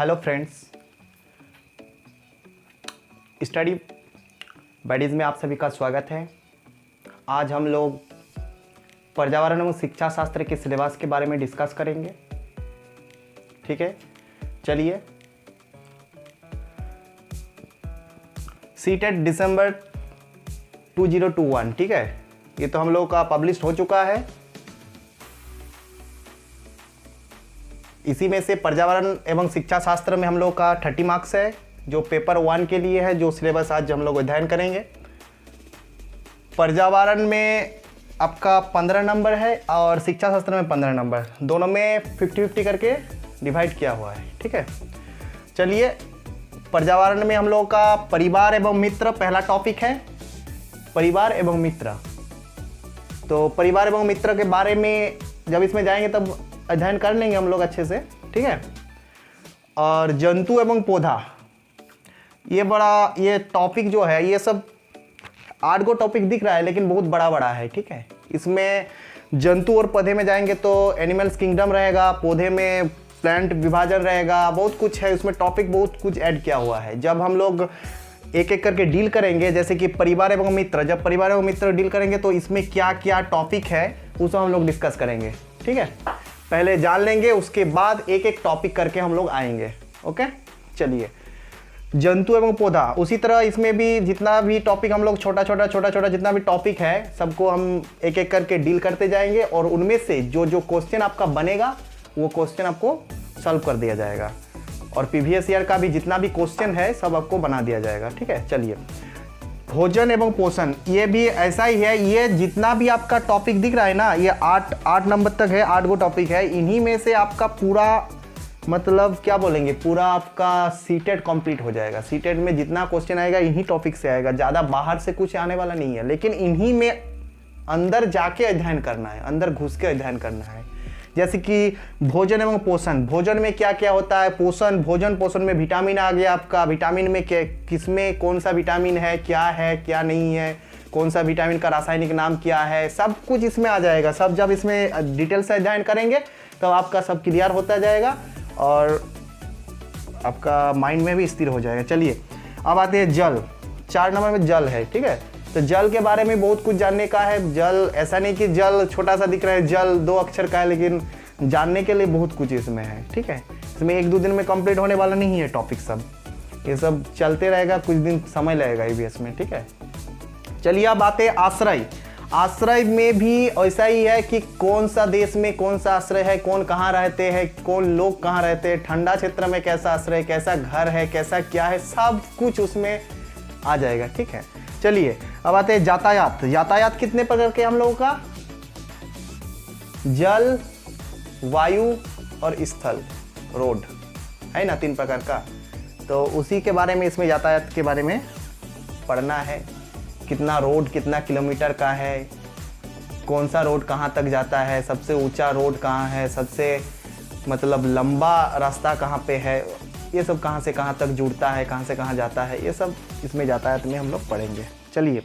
Hello friends, study buddies में आप सभी का स्वागत है। आज हम लोग पर्यावरण एवं शिक्षा शास्त्र के सिलेबस के बारे में डिस्कस करेंगे। ठीक है, चलिए। सीटेट दिसंबर 2021, ठीक है, ये तो हम लोग का पब्लिश हो चुका है। इसी में से पर्यावरण एवं शिक्षा शास्त्र में हम लोग का 30 मार्क्स है, जो पेपर 1 के लिए है, जो सिलेबस आज हम लोग अध्ययन करेंगे। पर्यावरण में आपका 15 नंबर है और शिक्षा शास्त्र में 15 नंबर, दोनों में 50-50 करके डिवाइड किया हुआ है। ठीक है, चलिए। पर्यावरण में हम लोग का परिवार एवं मित्र पहला टॉपिक है, परिवार एवं मित्र। तो परिवार एवं मित्र के बारे में जब इसमें जाएंगे तब अध्ययन कर लेंगे हम लोग अच्छे से। ठीक है, और जंतु एवं पौधा, ये टॉपिक जो है, ये सब 8 गो टॉपिक दिख रहा है लेकिन बहुत बड़ा बड़ा है। ठीक है, इसमें जंतु और पौधे में जाएंगे तो एनिमल्स किंगडम रहेगा, पौधे में प्लांट विभाजन रहेगा, बहुत कुछ है उसमें, टॉपिक बहुत कुछ ऐड किया हुआ है। जब हम लोग एक एक करके डील करेंगे, जैसे कि परिवार एवं मित्र, जब परिवार एवं मित्र डील करेंगे तो इसमें क्या क्या टॉपिक है उसको हम लोग डिस्कस करेंगे। ठीक है, पहले जान लेंगे, उसके बाद एक एक टॉपिक करके हम लोग आएंगे। ओके, चलिए। जंतु एवं पौधा, उसी तरह इसमें भी जितना भी टॉपिक हम लोग छोटा छोटा जितना भी टॉपिक है सबको हम एक एक करके डील करते जाएंगे, और उनमें से जो जो क्वेश्चन आपका बनेगा वो क्वेश्चन आपको सॉल्व कर दिया जाएगा, और प्रीवियस ईयर का भी जितना भी क्वेश्चन है सब आपको बना दिया जाएगा। ठीक है, चलिए। भोजन एवं पोषण, ये भी ऐसा ही है। ये जितना भी आपका टॉपिक दिख रहा है ना, ये 8 नंबर तक है, 8 गो टॉपिक है। इन्हीं में से आपका पूरा मतलब क्या बोलेंगे, पूरा आपका सीटेट कंप्लीट हो जाएगा। सीटेट में जितना क्वेश्चन आएगा इन्हीं टॉपिक से आएगा, ज़्यादा बाहर से कुछ आने वाला नहीं है, लेकिन इन्हीं में अंदर जाके अध्ययन करना है, अंदर घुस के अध्ययन करना है। जैसे कि भोजन एवं पोषण, भोजन में क्या क्या होता है, पोषण में विटामिन आ गया आपका, विटामिन में किसमें कौन सा विटामिन है क्या नहीं है, कौन सा विटामिन का रासायनिक नाम क्या है, सब कुछ इसमें आ जाएगा। सब जब इसमें डिटेल से अध्ययन करेंगे तो आपका सब क्लियर होता जाएगा और आपका माइंड में भी स्थिर हो जाएगा। चलिए, अब आते हैं जल। 4 नंबर में जल है। ठीक है, तो जल के बारे में बहुत कुछ जानने का है। जल ऐसा नहीं कि जल छोटा सा दिख रहा है, जल 2 अक्षर का है, लेकिन जानने के लिए बहुत कुछ इसमें है। ठीक है, इसमें 1-2 दिन में कंप्लीट होने वाला नहीं है टॉपिक सब, ये सब चलते रहेगा, कुछ दिन समय लगेगा ईवीएस में। ठीक है, चलिए। अब आते हैं आश्रय। आश्रय में भी ऐसा ही है कि कौन सा देश में कौन सा आश्रय है, कौन कहाँ रहते हैं, कौन लोग कहाँ रहते हैं, ठंडा क्षेत्र में कैसा आश्रय, कैसा घर है, कैसा क्या है, सब कुछ उसमें आ जाएगा। ठीक है, चलिए। अब आते हैं यातायात। यातायात कितने प्रकार के हम लोगों का, जल, वायु और स्थल, रोड है ना, 3 प्रकार का। तो उसी के बारे में इसमें यातायात के बारे में पढ़ना है। कितना रोड कितना किलोमीटर का है, कौन सा रोड कहाँ तक जाता है, सबसे ऊंचा रोड कहाँ है, सबसे मतलब लंबा रास्ता कहाँ पे है, ये सब कहाँ से कहाँ तक जुड़ता है, कहाँ से कहाँ जाता है, ये सब इसमें यातायात में हम लोग पढ़ेंगे। चलिए,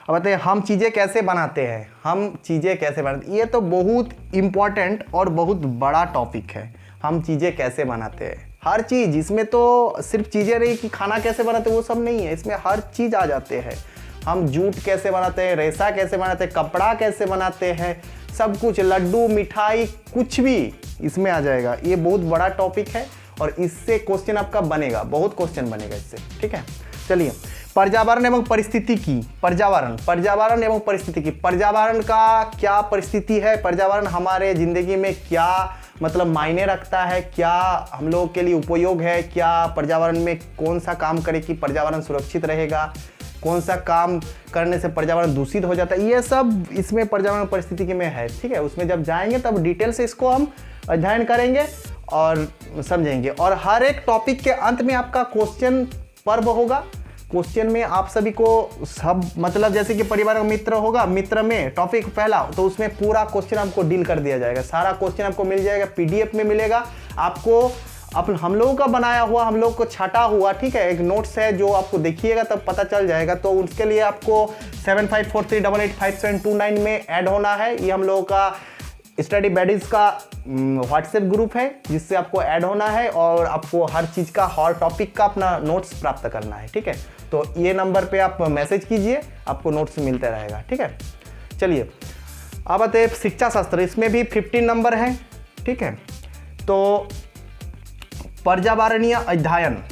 अब बताइए हम चीज़ें कैसे बनाते हैं। हम चीज़ें कैसे बनाते, ये तो बहुत इम्पॉर्टेंट और बहुत बड़ा टॉपिक है। हम चीज़ें कैसे बनाते हैं, हर चीज़ इसमें, तो सिर्फ चीज़ें नहीं कि खाना कैसे बनाते वो सब नहीं है, इसमें हर चीज़ आ जाते हैं। हम जूट कैसे बनाते हैं, रेशा कैसे बनाते हैं, कपड़ा कैसे बनाते हैं, सब कुछ, लड्डू, मिठाई, कुछ भी इसमें आ जाएगा। ये बहुत बड़ा टॉपिक है और इससे क्वेश्चन आपका बनेगा, बहुत क्वेश्चन बनेगा इससे। ठीक है, चलिए। पर्यावरण एवं परिस्थितिकी, पर्यावरण एवं परिस्थितिकी, पर्यावरण का क्या परिस्थिति है, पर्यावरण हमारे जिंदगी में क्या मतलब मायने रखता है, क्या हम लोगों के लिए उपयोग है, क्या पर्यावरण में कौन सा काम करे कि पर्यावरण सुरक्षित रहेगा, कौन सा काम करने से पर्यावरण दूषित हो जाता है, ये सब इसमें पर्यावरण परिस्थितिकी में है। ठीक है, उसमें जब जाएंगे तब डिटेल से इसको हम अध्ययन करेंगे और समझेंगे, और हर एक टॉपिक के अंत में आपका क्वेश्चन पर्व होगा। क्वेश्चन में आप सभी को सब मतलब जैसे कि परिवार का मित्र होगा, मित्र में टॉपिक पहला, तो उसमें पूरा क्वेश्चन आपको डील कर दिया जाएगा, सारा क्वेश्चन आपको मिल जाएगा, पीडीएफ में मिलेगा आपको, हम लोगों का बनाया हुआ, हम लोग को छाटा हुआ। ठीक है, एक नोट्स है जो आपको देखिएगा तब पता चल जाएगा। तो उसके लिए आपको 7543885729 में ऐड होना है। ये हम लोगों का स्टडी बडीज का व्हाट्सएप ग्रुप है जिससे आपको ऐड होना है और आपको हर चीज़ का, हर टॉपिक का अपना नोट्स प्राप्त करना है, ठीक है। तो ये नंबर पे आप मैसेज कीजिए, आपको नोट्स मिलते रहेगा, ठीक है। चलिए अब आते हैं शिक्षा शास्त्र, इसमें भी 15 नंबर हैं, ठीक है। तो पर्यावरणीय अध्ययन,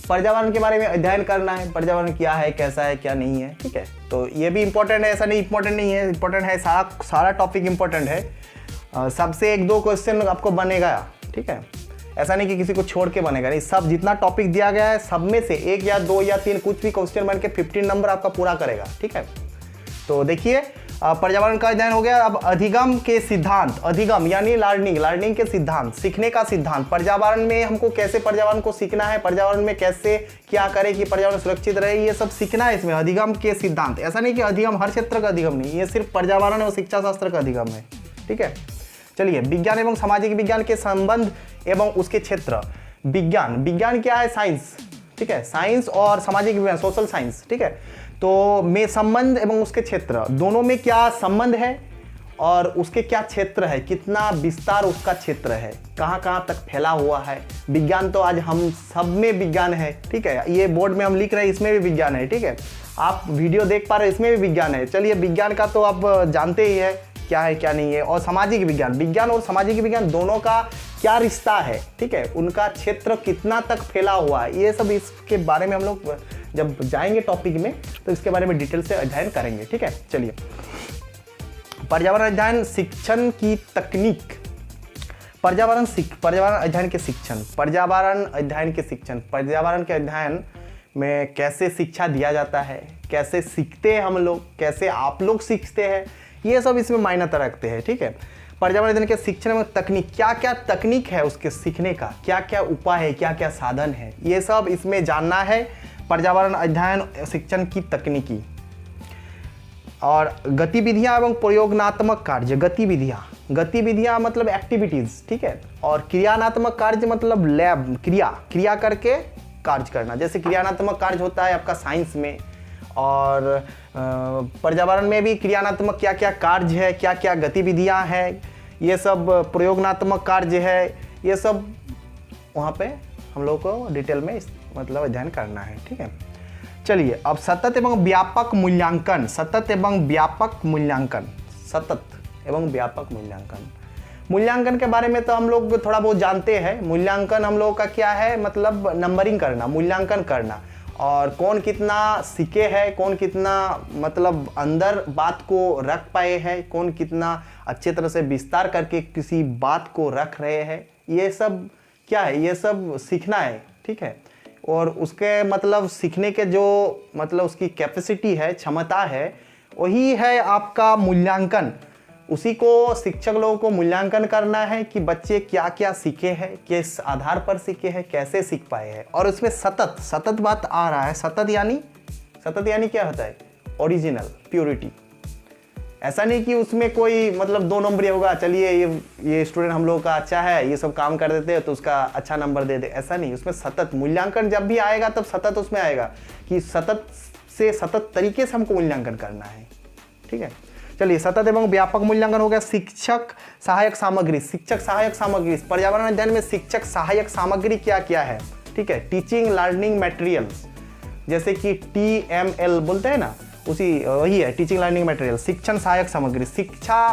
पर्यावरण के बारे में अध्ययन करना है, पर्यावरण क्या है, कैसा है, क्या नहीं है, ठीक है। तो ये भी इंपॉर्टेंट है, ऐसा नहीं इंपॉर्टेंट नहीं है, इंपॉर्टेंट है, सारा टॉपिक इंपॉर्टेंट है। सबसे 1-2 क्वेश्चन आपको बनेगा, ठीक है। ऐसा नहीं कि किसी को छोड़ के बनेगा, नहीं, सब जितना टॉपिक दिया गया है सब में से 1 या 2 या 3 कुछ भी क्वेश्चन बन के 15 नंबर आपका पूरा करेगा, ठीक है। तो देखिए पर्यावरण का अध्ययन हो गया। अब अधिगम के सिद्धांत, अधिगम यानी लर्निंग के सिद्धांत, सीखने का सिद्धांत। पर्यावरण में हमको कैसे पर्यावरण को सीखना है, पर्यावरण में कैसे क्या करें कि पर्यावरण सुरक्षित रहे, ये सब सीखना है इसमें, अधिगम के सिद्धांत। ऐसा नहीं कि अधिगम हर क्षेत्र का अधिगम नहीं, ये सिर्फ पर्यावरण और शिक्षा शास्त्र का अधिगम है, ठीक है। चलिए विज्ञान एवं सामाजिक विज्ञान के संबंध एवं उसके क्षेत्र। विज्ञान क्या है? साइंस, ठीक है। साइंस और सामाजिक विज्ञान, सोशल साइंस, ठीक है। तो में संबंध एवं उसके क्षेत्र, दोनों में क्या संबंध है और उसके क्या क्षेत्र है, कितना विस्तार उसका क्षेत्र है, कहाँ कहाँ तक फैला हुआ है। विज्ञान तो आज हम सब में विज्ञान है, ठीक है। ये बोर्ड में हम लिख रहे हैं, इसमें भी विज्ञान है, ठीक है। आप वीडियो देख पा रहे हैं, इसमें भी विज्ञान है। चलिए विज्ञान का तो आप जानते ही है क्या है क्या नहीं है। और सामाजिक विज्ञान, विज्ञान और सामाजिक विज्ञान दोनों का क्या रिश्ता है, ठीक है, उनका क्षेत्र कितना तक फैला हुआ है, ये सब इसके बारे में हम लोग जब जाएंगे टॉपिक में तो इसके बारे में डिटेल से अध्ययन करेंगे, ठीक है। चलिए पर्यावरण अध्ययन शिक्षण की तकनीक, पर्यावरण अध्ययन के शिक्षण, पर्यावरण के अध्ययन में कैसे शिक्षा दिया जाता है, कैसे सीखते हैं हम लोग, कैसे आप लोग सीखते हैं, ये सब इसमें मायने रखते हैं, ठीक है। पर्यावरण अध्ययन के शिक्षण में तकनीक, क्या क्या तकनीक है उसके सीखने का, क्या क्या उपाय है, क्या क्या साधन है, ये सब इसमें जानना है। पर्यावरण अध्ययन शिक्षण की तकनीकी और गतिविधियां एवं प्रयोगात्मक कार्य। गतिविधियां मतलब एक्टिविटीज, ठीक है। और क्रियात्मक कार्य मतलब लैब, क्रिया करके कार्य करना। जैसे क्रियात्मक कार्य होता है आपका साइंस में, और पर्यावरण में भी क्रियात्मक क्या क्या कार्य है, क्या क्या गतिविधियां हैं, ये सब प्रयोगात्मक कार्य है, ये सब वहाँ पे हम लोग को डिटेल में मतलब अध्ययन करना है, ठीक है। चलिए अब सतत एवं व्यापक मूल्यांकन। मूल्यांकन के बारे में तो हम लोग थोड़ा बहुत जानते हैं। मूल्यांकन हम लोग का क्या है, मतलब नंबरिंग करना, मूल्यांकन करना, और कौन कितना सीखे है, कौन कितना मतलब अंदर बात को रख पाए हैं, कौन कितना अच्छे तरह से विस्तार करके किसी बात को रख रहे हैं, ये सब क्या है, ये सब सीखना है, ठीक है। और उसके मतलब सीखने के जो मतलब उसकी कैपेसिटी है, क्षमता है, वही है आपका मूल्यांकन। उसी को शिक्षक लोगों को मूल्यांकन करना है कि बच्चे क्या क्या सीखे हैं, किस आधार पर सीखे हैं, कैसे सीख पाए हैं। और उसमें सतत बात आ रहा है। सतत यानी क्या होता है? Original, purity. ऐसा नहीं कि उसमें कोई मतलब 2 नंबर होगा, चलिए ये स्टूडेंट हम लोग का अच्छा है, ये सब काम कर देते हैं तो उसका अच्छा नंबर दे दे, ऐसा नहीं। उसमें सतत मूल्यांकन जब भी आएगा तब सतत उसमें आएगा कि सतत तरीके से हमको मूल्यांकन करना है, ठीक है। चलिए सतत एवं व्यापक मूल्यांकन हो गया। शिक्षक सहायक सामग्री, पर्यावरण अध्ययन में शिक्षक सहायक सामग्री क्या क्या है, ठीक है। टीचिंग लर्निंग मटेरियल्स, जैसे कि TML बोलते हैं ना, वही है टीचिंग लर्निंग मटेरियल। शिक्षण सहायक सामग्री, शिक्षा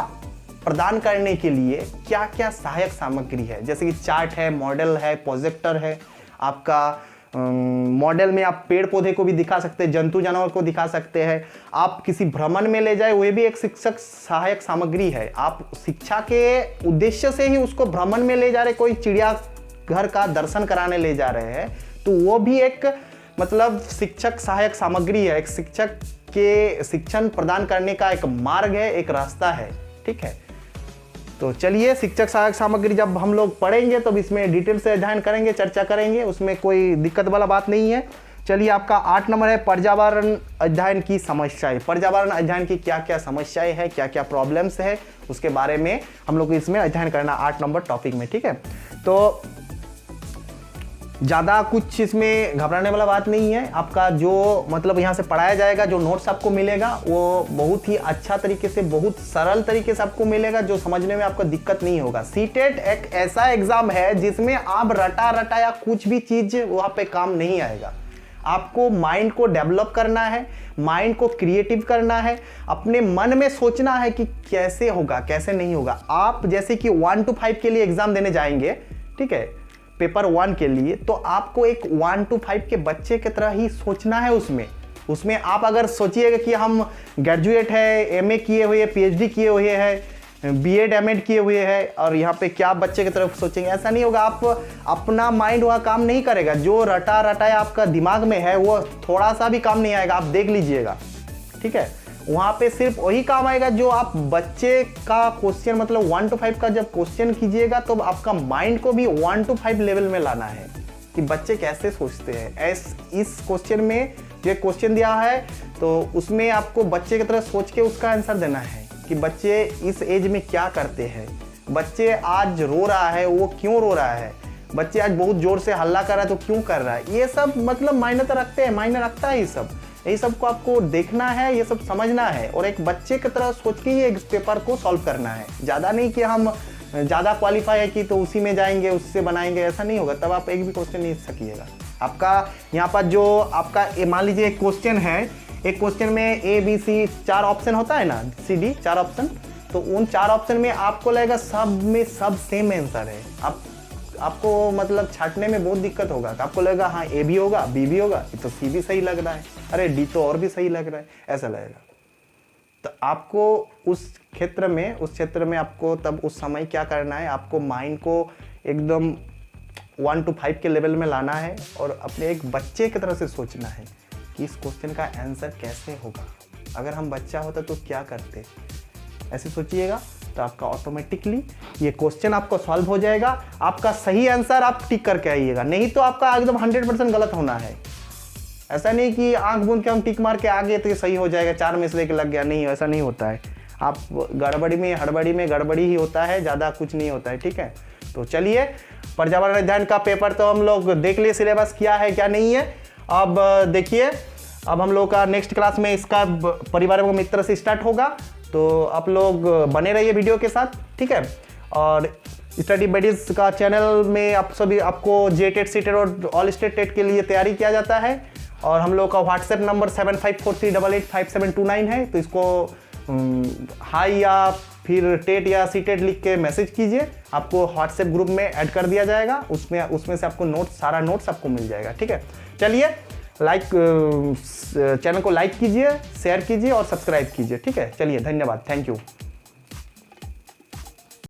प्रदान करने के लिए क्या क्या सहायक सामग्री है, जैसे कि चार्ट है, मॉडल है, प्रोजेक्टर है। आपका मॉडल में आप पेड़ पौधे को भी दिखा सकते हैं, जंतु जानवर को दिखा सकते हैं। आप किसी भ्रमण में ले जाए, वह भी एक शिक्षक सहायक सामग्री है। आप शिक्षा के उद्देश्य से ही उसको भ्रमण में ले जा रहे, कोई चिड़ियाघर का दर्शन कराने ले जा रहे हैं, तो वो भी एक मतलब शिक्षक सहायक सामग्री है। एक शिक्षक के शिक्षण प्रदान करने का एक मार्ग है, एक रास्ता है, ठीक है। तो चलिए शिक्षक सहायक सामग्री जब हम लोग पढ़ेंगे तो इसमें डिटेल से अध्ययन करेंगे, चर्चा करेंगे, उसमें कोई दिक्कत वाला बात नहीं है। चलिए आपका 8 नंबर है पर्यावरण अध्ययन की समस्याएं। पर्यावरण अध्ययन की क्या क्या समस्याएं हैं, क्या क्या प्रॉब्लम्स है, उसके बारे में हम लोग को इसमें अध्ययन करना 8 नंबर टॉपिक में, ठीक है। तो ज़्यादा कुछ इसमें घबराने वाला बात नहीं है। आपका जो मतलब यहाँ से पढ़ाया जाएगा, जो नोट्स आपको मिलेगा वो बहुत ही अच्छा तरीके से, बहुत सरल तरीके से आपको मिलेगा, जो समझने में आपको दिक्कत नहीं होगा। सीटेट एक ऐसा एग्जाम है जिसमें आप रटा रटा या कुछ भी चीज़ वहाँ पे काम नहीं आएगा। आपको माइंड को डेवलप करना है, माइंड को क्रिएटिव करना है, अपने मन में सोचना है कि कैसे होगा कैसे नहीं होगा। आप जैसे कि 1 to 5 के लिए एग्जाम देने जाएंगे, ठीक है, पेपर 1 के लिए, तो आपको एक 1 to 5 के बच्चे की तरह ही सोचना है। उसमें आप अगर सोचिएगा कि हम ग्रेजुएट है, एमए किए हुए, पीएचडी किए हुए हैं, बीएड एमएड किए हुए हैं और यहाँ पे क्या बच्चे की तरफ सोचेंगे, ऐसा नहीं होगा। आप अपना माइंड वहाँ काम नहीं करेगा। जो रटा रटाया आपका दिमाग में है वो थोड़ा सा भी काम नहीं आएगा, आप देख लीजिएगा, ठीक है। वहाँ पे सिर्फ वही काम आएगा जो आप बच्चे का क्वेश्चन, मतलब 1 to 5 का जब क्वेश्चन कीजिएगा तो आपका माइंड को भी 1 to 5 लेवल में लाना है कि बच्चे कैसे सोचते हैं। इस क्वेश्चन में जो क्वेश्चन दिया है तो उसमें आपको बच्चे की तरह सोच के उसका आंसर देना है कि बच्चे इस एज में क्या करते हैं। बच्चे आज रो रहा है, वो क्यों रो रहा है, बच्चे आज बहुत जोर से हल्ला कर रहा है तो क्यों कर रहा है। ये सब मतलब मायने तो रखते हैं, मायने रखता है ये सब। यही सब को आपको देखना है, ये सब समझना है और एक बच्चे की तरह सोच के ये पेपर को सॉल्व करना है। ज़्यादा नहीं कि हम ज़्यादा क्वालिफाई है कि तो उसी में जाएंगे, उससे बनाएंगे, ऐसा नहीं होगा। तब आप एक भी क्वेश्चन नहीं सकिएगा। आपका यहाँ पर जो आपका मान लीजिए एक क्वेश्चन है, एक क्वेश्चन में ए बी सी 4 ऑप्शन होता है ना, सी डी 4 ऑप्शन, तो उन 4 ऑप्शन में आपको लगेगा सब में सब सेम आंसर है। आपको मतलब छाटने में बहुत दिक्कत होगा। आपको लगेगा हाँ ए भी होगा, बी भी होगा, तो सी भी सही लग रहा है, अरे डी तो और भी सही लग रहा है, ऐसा लगेगा। तो आपको उस क्षेत्र में आपको तब उस समय क्या करना है, आपको माइंड को एकदम 1 to 5 के लेवल में लाना है और अपने एक बच्चे की तरह से सोचना है कि इस क्वेश्चन का आंसर कैसे होगा। अगर हम बच्चा होता तो क्या करते, ऐसे सोचिएगा तो आपका ऑटोमेटिकली ये क्वेश्चन आपको सॉल्व हो जाएगा। आपका सही आंसर आप टिक करके आइएगा, नहीं तो आपका एकदम 100% गलत होना है। ऐसा नहीं कि आंख बूंद के हम टिक मार के आगे तो ये सही हो जाएगा, 4 में से एक लग गया, नहीं ऐसा नहीं होता है। आप हड़बड़ी में गड़बड़ी ही होता है, ज़्यादा कुछ नहीं होता है, ठीक है। तो चलिए, पर्यावरण अध्ययन का पेपर तो हम लोग देख लिए, सिलेबस क्या है क्या नहीं है। अब देखिए, अब हम लोग का नेक्स्ट क्लास में इसका पर्यावरण मित्र से स्टार्ट होगा, तो आप लोग बने रहिए वीडियो के साथ, ठीक है। और स्टडी बडीज का चैनल में आप सभी आपको जेटेट सीटेट और ऑल स्टेट टेट के लिए तैयारी किया जाता है और हम लोग का व्हाट्सएप नंबर 7543885729 है। तो इसको हाई या फिर टेट या सीटेट लिख के मैसेज कीजिए, आपको व्हाट्सएप ग्रुप में ऐड कर दिया जाएगा। उसमें से आपको सारा नोट्स आपको मिल जाएगा, ठीक है। चलिए, चैनल को लाइक कीजिए, शेयर कीजिए और सब्सक्राइब कीजिए, ठीक है। चलिए, धन्यवाद, थैंक यू।